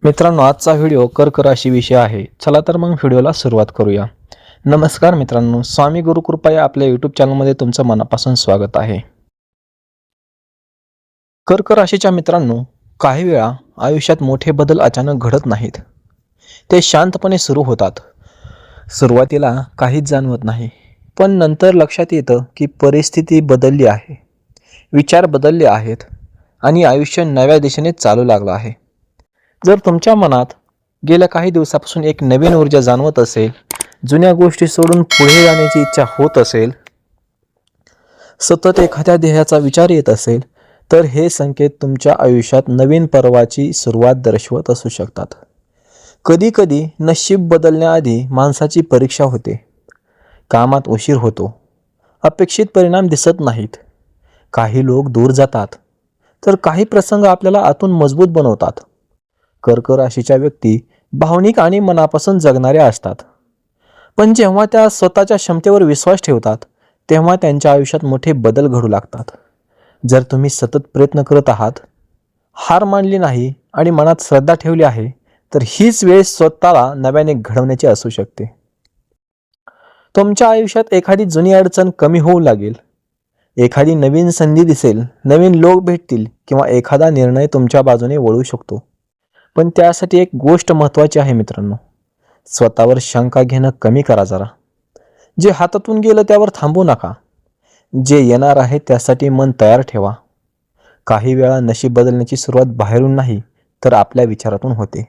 मित्रांनो, आजचा व्हिडिओ कर्क राशी विषय आहे. चला तर मग व्हिडिओला सुरुवात करूया. नमस्कार मित्रांनो, स्वामी गुरुकृपा या आपल्या यूट्यूब चॅनलमध्ये तुमचं मनापासून स्वागत आहे. कर्क राशीच्या मित्रांनो, काही वेळा आयुष्यात मोठे बदल अचानक घडत नाहीत. ते शांतपणे सुरू होतात. सुरुवातीला काहीच जाणवत नाही, पण नंतर लक्षात येतं की परिस्थिती बदलली आहे, विचार बदलले आहेत आणि आयुष्य नव्या दिशेने चालू लागलं आहे. जर तुमच्या मनात गेल्या काही दिवसापासून एक नवीन ऊर्जा जाणवत असेल, जुन्या गोष्टी सोडून पुढे जाण्याची इच्छा होत असेल, सतत एखाद्या ध्येयाचा विचार येत असेल, तर हे संकेत तुमच्या आयुष्यात नवीन पर्वाची सुरुवात दर्शवत असू शकतात. कधी कधी नशीब बदलण्याआधी माणसाची परीक्षा होते. कामात उशीर होतो, अपेक्षित परिणाम दिसत नाहीत, काही लोक दूर जातात, तर काही प्रसंग आपल्याला आतून मजबूत बनवतात. कर्क राशीच्या व्यक्ती भावनिक आणि मनापासून जगणाऱ्या असतात, पण जेव्हा त्या स्वतःच्या क्षमतेवर विश्वास ठेवतात तेव्हा त्यांच्या आयुष्यात मोठे बदल घडू लागतात. जर तुम्ही सतत प्रयत्न करत आहात, हार मानली नाही आणि मनात श्रद्धा ठेवली आहे, तर हीच वेळ स्वतःला नव्याने घडवण्याची असू शकते. तुमच्या आयुष्यात एखादी जुनी अडचण कमी होऊ लागेल, एखादी नवीन संधी दिसेल, नवीन लोक भेटतील किंवा एखादा निर्णय तुमच्या बाजूने वळू शकतो. पण त्यासाठी एक गोष्ट महत्त्वाची आहे मित्रांनो, स्वतःवर शंका घेणं कमी करा जरा. जे हातातून गेलं त्यावर थांबू नका. जे येणार आहे त्यासाठी मन तयार ठेवा. काही वेळा नशीब बदलण्याची सुरुवात बाहेरून नाही तर आपल्या विचारातून होते.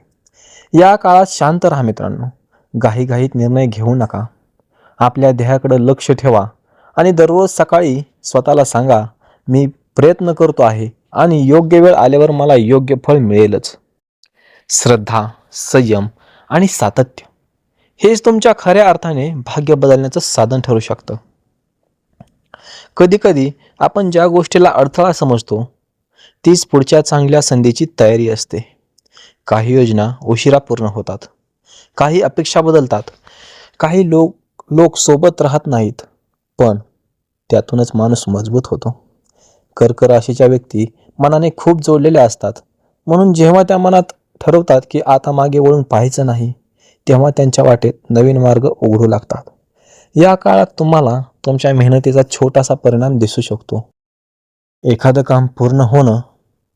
या काळात शांत राहा मित्रांनो, घाईघाईत निर्णय घेऊ नका. आपल्या ध्येयाकडे लक्ष ठेवा आणि दररोज सकाळी स्वतःला सांगा, मी प्रयत्न करतो आहे आणि योग्य वेळ आल्यावर मला योग्य फळ मिळेलच. श्रद्धा, संयम आणि सातत्य हेच तुमच्या खऱ्या अर्थाने भाग्य बदलण्याचं साधन ठरू शकतं. कधीकधी आपण ज्या गोष्टीला अडथळा समजतो तीच पुढच्या चांगल्या संधीची तयारी असते. काही योजना उशिरा पूर्ण होतात, काही अपेक्षा बदलतात, काही लोक सोबत राहत नाहीत, पण त्यातूनच माणूस मजबूत होतो. कर्क राशीच्या व्यक्ती मनाने खूप जोडलेल्या असतात, म्हणून जेव्हा त्या मनात ठरवतात की आता मागे वळून पाहायचं नाही, तेव्हा त्यांच्या वाटेत नवीन मार्ग उघडू लागतात. या काळात तुम्हाला तुमच्या मेहनतीचा छोटासा परिणाम दिसू शकतो. एखादं काम पूर्ण होणं,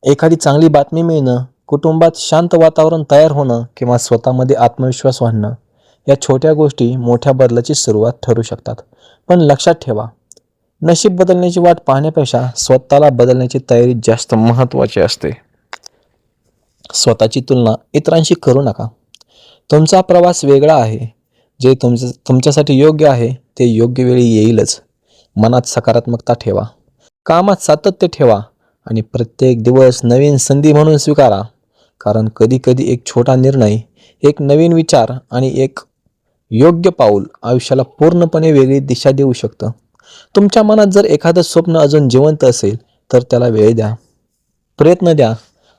एखादी चांगली बातमी मिळणं, कुटुंबात शांत वातावरण तयार होणं किंवा स्वतःमध्ये आत्मविश्वास वाढणं, या छोट्या गोष्टी मोठ्या बदलाची सुरुवात ठरू शकतात. पण लक्षात ठेवा, नशीब बदलण्याची वाट पाहण्यापेक्षा स्वतःला बदलण्याची तयारी जास्त महत्त्वाची असते. स्वतःची तुलना इतरांशी करू नका. तुमचा प्रवास वेगळा आहे. जे तुमच्यासाठी योग्य आहे ते योग्य वेळी येईलच. मनात सकारात्मकता ठेवा, कामात सातत्य ठेवा आणि प्रत्येक दिवस नवीन संधी म्हणून स्वीकारा. कारण कधीकधी एक छोटा निर्णय, एक नवीन विचार आणि एक योग्य पाऊल आयुष्याला पूर्णपणे वेगळी दिशा देऊ शकतं. तुमच्या मनात जर एखादं स्वप्न अजून जिवंत असेल तर त्याला वेळ द्या, प्रयत्न द्या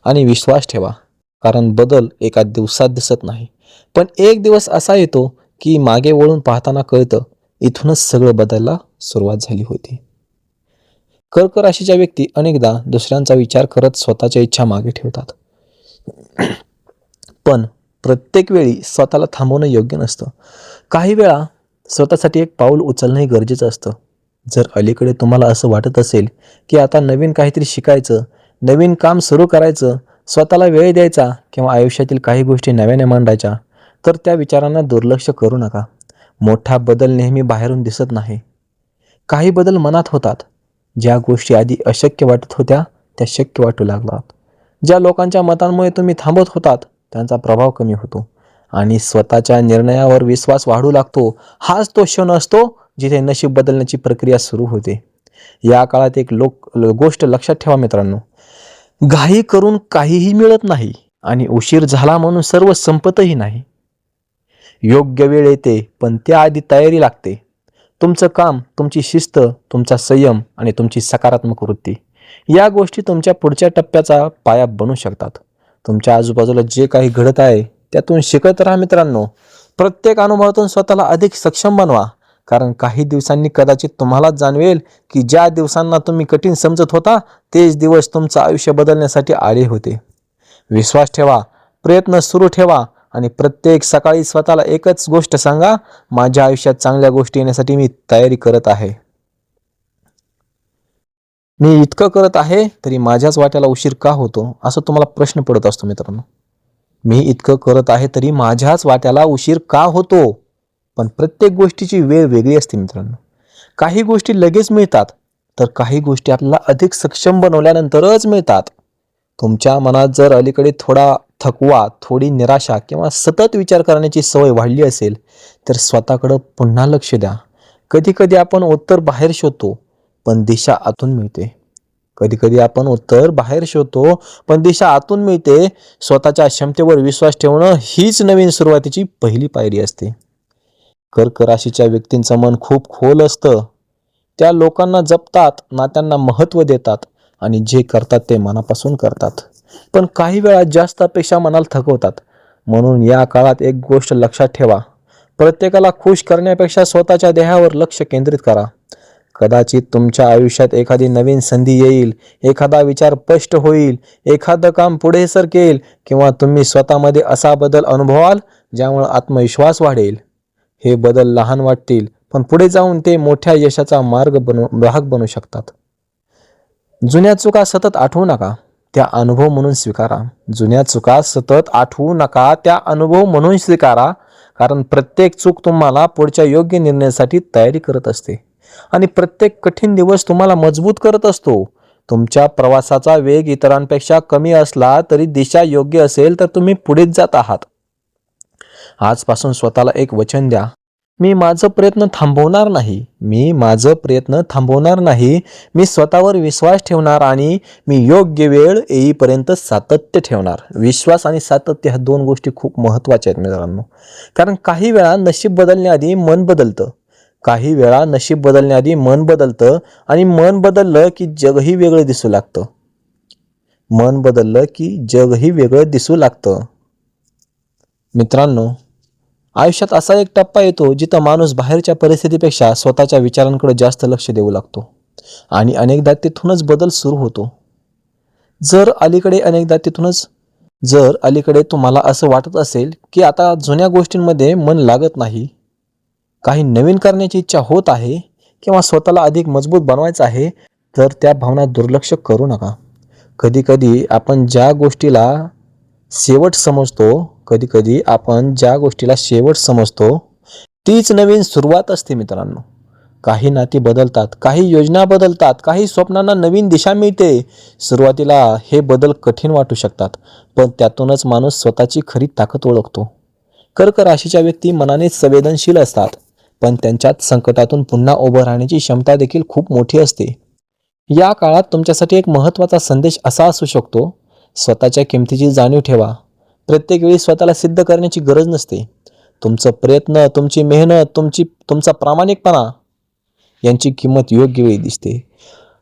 आणि विश्वास ठेवा. कारण बदल एका दिवसात दिसत नाही, पण एक दिवस असा येतो की मागे वळून पाहताना कळतं, इथूनच सगळं बदलायला सुरुवात झाली होती. कर्क राशीच्या व्यक्ती अनेकदा दुसऱ्यांचा विचार करत स्वतःच्या इच्छा मागे ठेवतात, पण प्रत्येक वेळी स्वतःला थांबवणं योग्य नसतं. काही वेळा स्वतःसाठी एक पाऊल उचलणंही गरजेचं असतं. जर अलीकडे तुम्हाला असं वाटत असेल की आता नवीन काहीतरी शिकायचं, नवीन काम सुरू करायचं, स्वतःला वेळ द्यायचा किंवा आयुष्यातील काही गोष्टी नव्याने मांडायच्या, तर त्या विचारांना दुर्लक्ष करू नका. मोठा बदल नेहमी बाहेरून दिसत नाही. काही बदल मनात होतात. ज्या गोष्टी आधी अशक्य वाटत होत्या त्या शक्य वाटू लागतात. ज्या लोकांच्या मतांमुळे तुम्ही थांबत होतात त्यांचा प्रभाव कमी होतो आणि स्वतःच्या निर्णयावर विश्वास वाढू लागतो. हाच तो क्षण असतो जिथे नशीब बदलण्याची प्रक्रिया सुरू होते. या काळात एक गोष्ट लक्षात ठेवा मित्रांनो, घाई करून काहीही मिळत नाही आणि उशीर झाला म्हणून सर्व संपतही नाही. योग्य वेळ येते, पण त्याआधी तयारी लागते. तुमचं काम, तुमची शिस्त, तुमचा संयम आणि तुमची सकारात्मक वृत्ती या गोष्टी तुमच्या पुढच्या टप्प्याचा पाया बनू शकतात. तुमच्या आजूबाजूला जे काही घडत आहे त्यातून शिकत राहा मित्रांनो. प्रत्येक अनुभवातून स्वतःला अधिक सक्षम बनवा. कारण काही दिवसांनी कदाचित तुम्हालाच जाणवेल की ज्या दिवसांना तुम्ही कठीण समजत होता तेच दिवस तुमचं आयुष्य बदलण्यासाठी आले होते. विश्वास ठेवा, प्रयत्न सुरू ठेवा आणि प्रत्येक सकाळी स्वतःला एकच गोष्ट सांगा, माझ्या आयुष्यात चांगल्या गोष्टी येण्यासाठी मी तयारी करत आहे. मी इतकं करत आहे तरी माझ्याच वाट्याला उशीर का होतो, असं तुम्हाला प्रश्न पडत असतो मित्रांनो. मी इतकं करत आहे तरी माझ्याच वाट्याला उशीर का होतो? पण प्रत्येक गोष्टीची वेळ वेगळी असते मित्रांनो. काही गोष्टी लगेच मिळतात, तर काही गोष्टी आपल्याला अधिक सक्षम बनवल्यानंतरच मिळतात. तुमच्या मनात जर अलीकडे थोडा थकवा, थोडी निराशा किंवा सतत विचार करण्याची सवय वाढली असेल, तर स्वतःकडे पुन्हा लक्ष द्या. कधी कधी आपण उत्तर बाहेर शोधतो, पण दिशा आतून मिळते. कधी कधी आपण उत्तर बाहेर शोधतो, पण दिशा आतून मिळते. स्वतःच्या क्षमतेवर विश्वास ठेवणं हीच नवीन सुरुवातीची पहिली पायरी असते. कर्क राशीच्या व्यक्तींचं मन खूप खोल असतं. त्या लोकांना जपतात, नात्यांना महत्त्व देतात आणि जे करतात ते मनापासून करतात. पण काही वेळा जास्त अपेक्षा मनाला थकवतात. म्हणून या काळात एक गोष्ट लक्षात ठेवा, प्रत्येकाला खुश करण्यापेक्षा स्वतःच्या देहावर लक्ष केंद्रित करा. कदाचित तुमच्या आयुष्यात एखादी नवीन संधी येईल, एखादा विचार स्पष्ट होईल, एखादं काम पुढे सरकेल किंवा तुम्ही स्वतःमध्ये असा बदल अनुभवाल ज्यामुळे आत्मविश्वास वाढेल. हे बदल लहान वाटतील, पण पुढे जाऊन ते मोठ्या यशाचा भाग बनू शकतात. जुन्या चुका सतत आठवू नका, त्या अनुभव म्हणून स्वीकारा. जुन्या चुका सतत आठवू नका, त्या अनुभव म्हणून स्वीकारा. कारण प्रत्येक चूक तुम्हाला पुढच्या योग्य निर्णयासाठी तयारी करत असते आणि प्रत्येक कठीण दिवस तुम्हाला मजबूत करत असतो. तुमच्या प्रवासाचा वेग इतरांपेक्षा कमी असला तरी दिशा योग्य असेल तर तुम्ही पुढेच जात आहात. आजपासून स्वतःला एक वचन द्या, मी माझं प्रयत्न थांबवणार नाही. मी स्वतःवर विश्वास ठेवणार आणि मी योग्य वेळ येईपर्यंत सातत्य ठेवणार. विश्वास आणि सातत्य ह्या दोन गोष्टी खूप महत्त्वाच्या आहेत मित्रांनो. कारण काही वेळा नशीब बदलण्याआधी मन बदलतं आणि मन बदललं की जगही वेगळं दिसू लागतं. मित्रांनो, आयुष्यात असा एक टप्पा येतो जिथं माणूस बाहेरच्या परिस्थितीपेक्षा स्वतःच्या विचारांकडे जास्त लक्ष देऊ लागतो आणि अनेकदा तिथूनच बदल सुरू होतो. जर अलीकडे तुम्हाला असं वाटत असेल की आता जुन्या गोष्टींमध्ये मन लागत नाही, काही नवीन करण्याची इच्छा होत आहे किंवा स्वतःला अधिक मजबूत बनवायचं आहे, तर त्या भावना दुर्लक्ष करू नका. कधी कधी आपण ज्या गोष्टीला शेवट समजतो तीच नवीन सुरुवात असते मित्रांनो. काही नाती बदलतात, काही योजना बदलतात, काही स्वप्नांना नवीन दिशा मिळते. सुरुवातीला हे बदल कठीण वाटू शकतात, पण त्यातूनच माणूस स्वतःची खरी ताकद ओळखतो. कर्क राशीच्या व्यक्ती मनाने संवेदनशील असतात, पण त्यांच्यात संकटातून पुन्हा उभं राहण्याची क्षमता देखील खूप मोठी असते. या काळात तुमच्यासाठी एक महत्त्वाचा संदेश असा असू शकतो, स्वतःच्या किमतीची जाणीव ठेवा. प्रत्येक वेळी स्वतःला सिद्ध करण्याची गरज नसते. तुमचं प्रयत्न, तुमची मेहनत, तुमचा प्रामाणिकपणा यांची किंमत योग्य वेळी दिसते.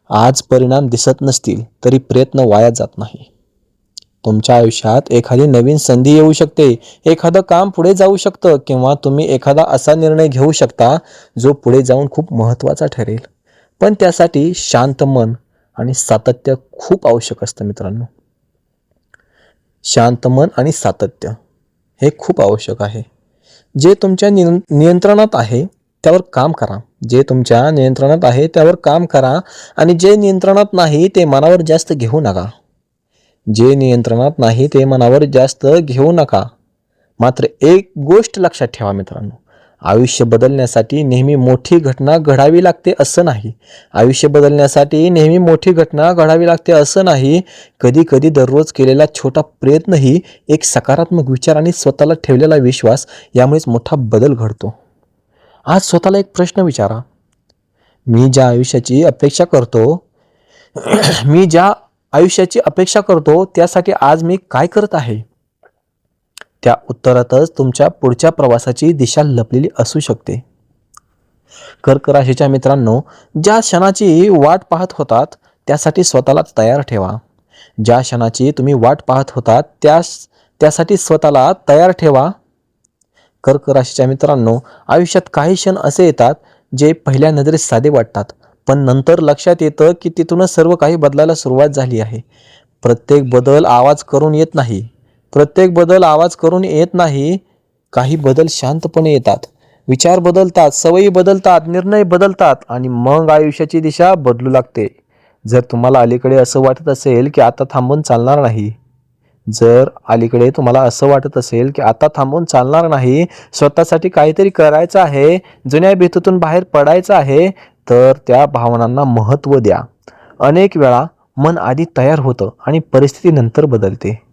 आज परिणाम दिसत नसतील तरी प्रयत्न वाया जात नाही. तुमच्या आयुष्यात एखादी नवीन संधी येऊ शकते, एखादं काम पुढे जाऊ शकतं किंवा तुम्ही एखादा असा निर्णय घेऊ शकता जो पुढे जाऊन खूप महत्त्वाचा ठरेल. पण त्यासाठी शांत मन आणि सातत्य खूप आवश्यक असतं मित्रांनो. शांत मन आणि सातत्य हे खूप आवश्यक आहे. जे तुमच्या नियंत्रणात आहे त्यावर काम करा. आणि जे नियंत्रणात नाही ते मनावर जास्त घेऊ नका. मात्र एक गोष्ट लक्षात ठेवा मित्रांनो, आयुष्य बदलण्यासाठी नेहमी मोठी घटना घडावी लागते असं नाही. कधी कधी दररोज केलेला छोटा प्रयत्नही, एक सकारात्मक विचार आणि स्वतःला ठेवलेला विश्वास यामुळेच मोठा बदल घडतो. आज स्वतःला एक प्रश्न विचारा, मी ज्या आयुष्याची अपेक्षा करतो त्यासाठी आज मी काय करत आहे? त्या उत्तरातच तुमच्या पुढच्या प्रवासाची दिशा लपलेली असू शकते. कर्क राशीच्या मित्रांनो, ज्या क्षणाची वाट पाहत होतात त्यासाठी स्वतःला तयार ठेवा. त्यासाठी स्वतःला तयार ठेवा. कर्क राशीच्या मित्रांनो, आयुष्यात काही क्षण असे येतात जे पहिल्या नजरेत साधे वाटतात, पण नंतर लक्षात येतं की तिथूनच सर्व काही बदलायला सुरुवात झाली आहे. प्रत्येक बदल आवाज करून येत नाही, प्रत्येक बदल आवाज करून येत नाही. काही बदल शांतपणे येतात. विचार बदलतात, सवयी बदलतात, निर्णय बदलतात आणि मग आयुष्याची दिशा बदलू लागते. जर तुम्हाला अलीकडे असं वाटत असेल की आता थांबून चालणार नाही, जर अलीकडे तुम्हाला असं वाटत असेल की आता थांबून चालणार नाही, स्वतःसाठी काहीतरी करायचं आहे, जुन्या भीतीतून बाहेर पडायचं आहे, तर त्या भावनांना महत्त्व द्या. अनेक वेळा मन आधी तयार होतं आणि परिस्थिती नंतर बदलते.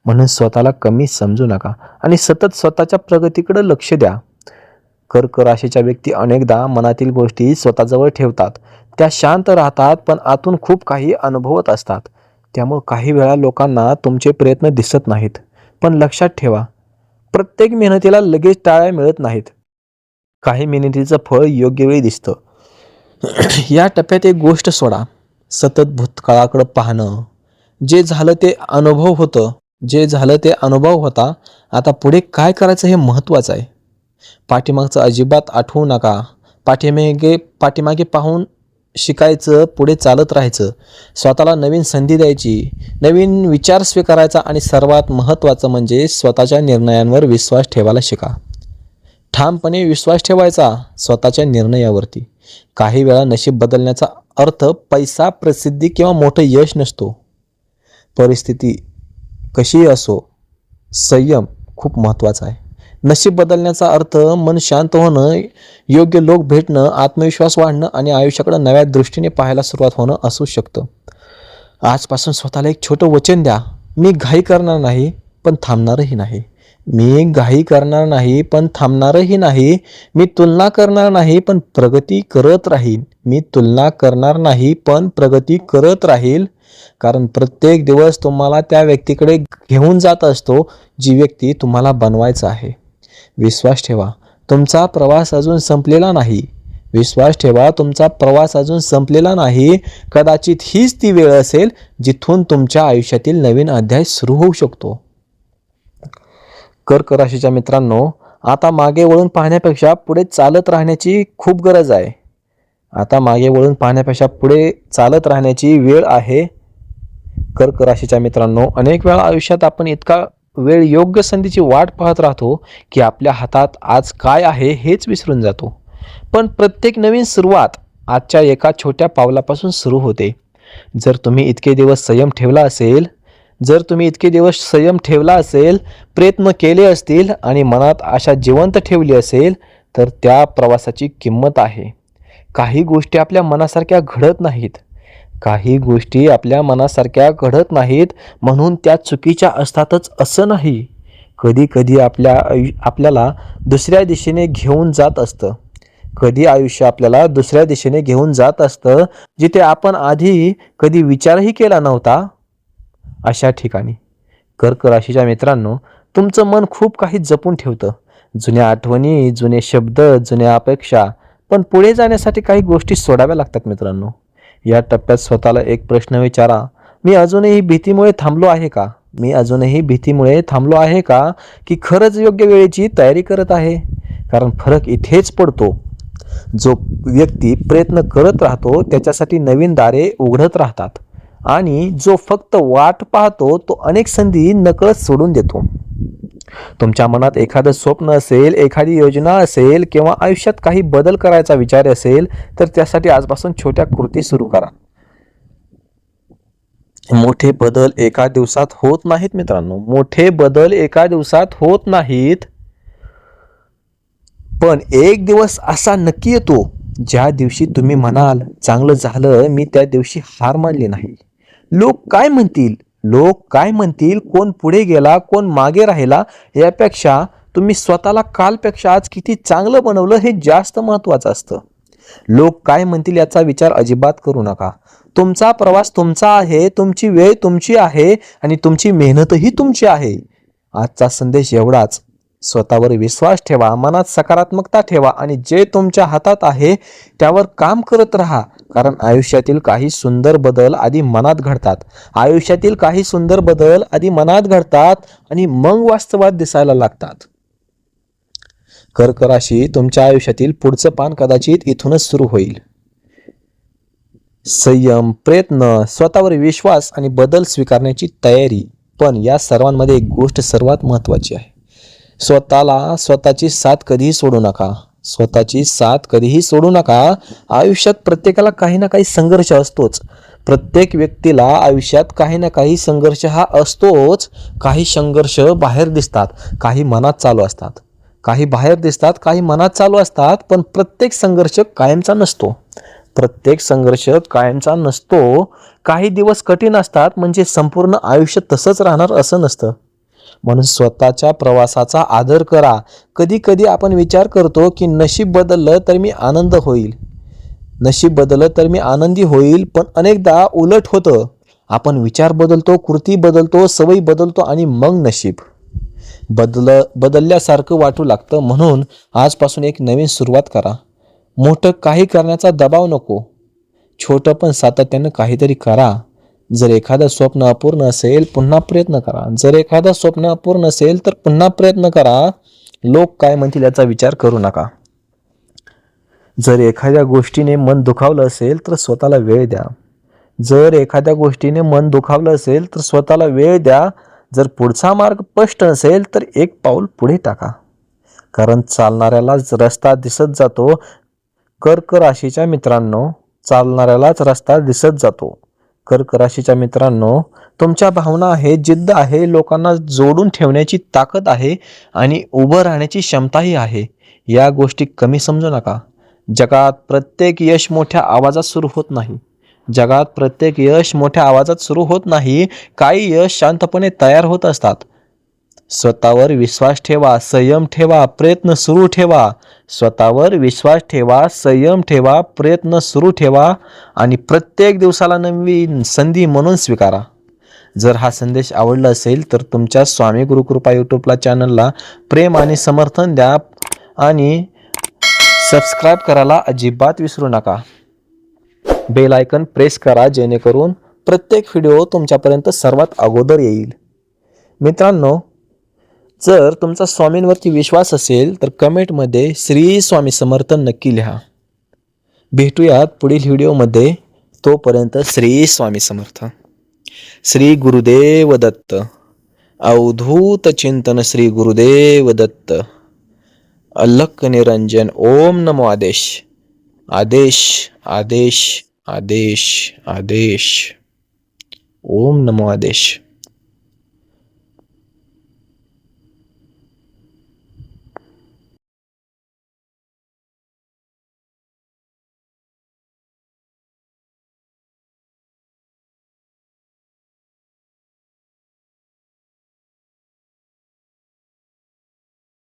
म्हणून स्वतःला कमी समजू नका आणि सतत स्वतःच्या प्रगतीकडे लक्ष द्या. कर्क राशीच्या व्यक्ती अनेकदा मनातील गोष्टी स्वतःजवळ ठेवतात. त्या शांत राहतात पण आतून खूप काही अनुभवत असतात. त्यामुळे काही वेळा लोकांना तुमचे प्रयत्न दिसत नाहीत. पण लक्षात ठेवा, प्रत्येक मेहनतीला लगेच टाळ्या मिळत नाहीत. काही मेहनतीचं फळ योग्य वेळी दिसतं. या टप्प्यात एक गोष्ट सोडा. सतत भूतकाळाकडे पाहणं. जे झालं ते अनुभव होतं, जे झालं ते अनुभव होता. आता पुढे काय करायचं हे महत्त्वाचं आहे. पाठीमागचं अजिबात आठवू नका. पाठीमागे पाहून शिकायचं, पुढे चालत राहायचं. स्वतःला नवीन संधी द्यायची, नवीन विचार स्वीकारायचा आणि सर्वात महत्त्वाचं म्हणजे स्वतःच्या निर्णयांवर विश्वास ठेवायला शिका. ठामपणे विश्वास ठेवायचा स्वतःच्या निर्णयावरती. काही वेळा नशीब बदलण्याचा अर्थ पैसा, प्रसिद्धी किंवा मोठं यश नसतो. परिस्थिती कशीही असो, संयम खूप महत्त्वाचा आहे. नशीब बदलण्याचा अर्थ मन शांत होणं, योग्य लोक भेटणं, आत्मविश्वास वाढणं आणि आयुष्याकडे नव्या दृष्टीने पाहायला सुरुवात होणं असू शकतं. आजपासून स्वतःला एक छोटं वचन द्या. मी घाई करणार नाही पण थांबणारही नाही. मी घाई करणार नाही पण थांबणारही नाही. मी तुलना करणार नाही पण प्रगती करत राहीन. मी तुलना करणार नाही पण प्रगती करत राहील. कारण प्रत्येक दिवस तुम्हाला त्या व्यक्तीकडे घेऊन जात असतो, जी व्यक्ती तुम्हाला बनवायचं आहे. विश्वास ठेवा, तुमचा प्रवास अजून संपलेला नाही. विश्वास ठेवा, तुमचा प्रवास अजून संपलेला नाही. कदाचित हीच ती वेळ असेल जिथून तुमच्या आयुष्यातील नवीन अध्याय सुरू होऊ शकतो. कर्क राशीच्या मित्रांनो, आता मागे वळून पाहण्यापेक्षा पुढे चालत राहण्याची खूप गरज आहे. आता मागे वळून पाहण्यापेक्षा पुढे चालत राहण्याची वेळ आहे. कर्क राशीच्या मित्रांनो, अनेक वेळा आयुष्यात आपण इतका वेळ योग्य संधीची वाट पाहत राहतो की आपल्या हातात आज काय आहे हेच विसरून जातो. पण प्रत्येक नवीन सुरुवात आजच्या एका छोट्या पावलापासून सुरू होते. जर तुम्ही इतके दिवस संयम ठेवला असेल, प्रयत्न केले असतील आणि मनात आशा जिवंत ठेवली असेल, तर त्या प्रवासाची किंमत आहे. काही गोष्टी आपल्या मनासारख्या घडत नाहीत म्हणून त्या चुकीच्या असतातच असं नाही. कधी कधी आपल्याला दुसऱ्या दिशेने घेऊन जात असतं. आयुष्य आपल्याला दुसऱ्या दिशेने घेऊन जात असतं, जिथे आपण आधी कधी विचारही केला नव्हता. अशा ठिकाणी कर्क राशीच्या मित्रांनो, तुमचं मन खूप काही जपून ठेवतं. जुन्या आठवणी, जुने शब्द, जुन्या अपेक्षा. पण पुढे जाण्यासाठी काही गोष्टी सोडाव्या लागतात मित्रांनो. या टप्प्यात स्वतःला एक प्रश्न विचारा. मी अजूनही भीतीमुळे थांबलो आहे का? की खरंच योग्य वेळेची तयारी करत आहे? कारण फरक इथेच पडतो. जो व्यक्ती प्रयत्न करत राहतो त्याच्यासाठी नवीन दारे उघडत राहतात आणि जो फक्त वाट पाहतो तो अनेक संधी नकळत सोडून देतो. तुमच्या मनात एखादं स्वप्न असेल, एखादी योजना असेल किंवा आयुष्यात काही बदल करायचा विचार असेल, तर त्यासाठी आजपासून छोट्या कृती सुरू करा. मोठे बदल एका दिवसात होत नाहीत मित्रांनो, पण एक दिवस असा नक्की येतो ज्या दिवशी तुम्ही म्हणाल, चांगलं झालं मी त्या दिवशी हार मानली नाही. लोक काय म्हणतील, कोण पुढे गेला, कोण मागे राहिला, यापेक्षा तुम्ही स्वतःला कालपेक्षा आज किती चांगलं बनवलं हे जास्त महत्त्वाचं असतं. लोक काय म्हणतील याचा विचार अजिबात करू नका. तुमचा प्रवास तुमचा आहे, तुमची वेळ तुमची आहे आणि तुमची मेहनतही तुमची आहे. आजचा संदेश एवढाच. स्वतःवर विश्वास ठेवा, मनात सकारात्मकता ठेवा आणि जे तुमच्या हातात आहे त्यावर काम करत राहा. कारण आयुष्यातील काही सुंदर बदल आधी मनात घडतात आणि मग वास्तवात दिसायला लागतात. कर्क राशी, तुमच्या आयुष्यातील पुढचं पान कदाचित इथूनच सुरू होईल. संयम, प्रयत्न, स्वतःवर विश्वास आणि बदल स्वीकारण्याची तयारी. पण या सर्वांमध्ये एक गोष्ट सर्वात महत्त्वाची आहे. स्वतःची साथ कधीही सोडू नका. स्वतःची साथ कधीही सोडू नका. आयुष्यात प्रत्येकाला काही ना काही संघर्ष असतोच. प्रत्येक व्यक्तीला आयुष्यात काही ना काही संघर्ष हा असतोच. काही संघर्ष बाहेर दिसतात, काही मनात चालू असतात. काही बाहेर दिसतात, काही मनात चालू असतात. पण प्रत्येक संघर्ष कायमचा नसतो. प्रत्येक संघर्ष कायमचा नसतो. काही दिवस कठीण असतात, म्हणजे संपूर्ण आयुष्य तसंच राहणार असं नसतं. म्हणून स्वतःच्या प्रवासाचा आदर करा. कधी कधी आपण विचार करतो की नशीब बदललं तर मी आनंद होईल, नशीब बदललं तर मी आनंदी होईल. पण अनेकदा उलट होतं. आपण विचार बदलतो, कृती बदलतो, सवयी बदलतो आणि मग नशीब बदलल्यासारखं वाटू लागतं. म्हणून आजपासून एक नवीन सुरुवात करा. मोठं काही करण्याचा दबाव नको. छोटं पण सातत्यानं काहीतरी करा. जर एखादं स्वप्न अपूर्ण असेल पुन्हा प्रयत्न करा. जर एखादं स्वप्न अपूर्ण असेल तर पुन्हा प्रयत्न करा. लोक काय म्हणतील याचा विचार करू नका. जर एखाद्या गोष्टीने मन दुखावलं असेल तर स्वतःला वेळ द्या. जर एखाद्या गोष्टीने मन दुखावलं असेल तर स्वतःला वेळ द्या. जर पुढचा मार्ग स्पष्ट नसेल तर एक पाऊल पुढे टाका. कारण चालणाऱ्यालाच रस्ता दिसत जातो. कर्क राशीच्या मित्रांनो, चालणाऱ्यालाच रस्ता दिसत जातो. कर्क राशीच्या मित्रांनो, तुमच्या भावना आहे, जिद्द आहे, लोकांना जोडून ठेवण्याची ताकद आहे आणि उभं राहण्याची क्षमताही आहे. या गोष्टी कमी समजू नका. जगात प्रत्येक यश मोठ्या आवाजात सुरू होत नाही. जगात प्रत्येक यश मोठ्या आवाजात सुरू होत नाही. काही यश शांतपणे तयार होत असतात. स्वतःवर विश्वास ठेवा, संयम ठेवा, प्रयत्न सुरू ठेवा. स्वतःवर विश्वास ठेवा, संयम ठेवा, प्रयत्न सुरू ठेवा आणि प्रत्येक दिवसाला नवीन संधी म्हणून स्वीकारा. जर हा संदेश आवडला असेल तर तुमच्या स्वामी गुरुकृपा यूट्यूबला चॅनलला प्रेम आणि समर्थन द्या आणि सबस्क्राईब करायला अजिबात विसरू नका. बेल आयकन प्रेस करा जेणेकरून प्रत्येक व्हिडिओ तुमच्यापर्यंत सर्वात अगोदर येईल. मित्रांनो, जर तुमचा स्वामींवरती विश्वास असेल तर कमेंटमध्ये श्री स्वामी समर्थ नक्की लिहा. भेटूयात पुढील व्हिडिओमध्ये. तोपर्यंत श्री स्वामी समर्थ. श्री गुरुदेव दत्त. अवधूत चिंतन श्री गुरुदेव दत्त. अलख निरंजन. ओम नमो आदेश. आदेश आदेश आदेश आदेश. ओम नमो आदेश.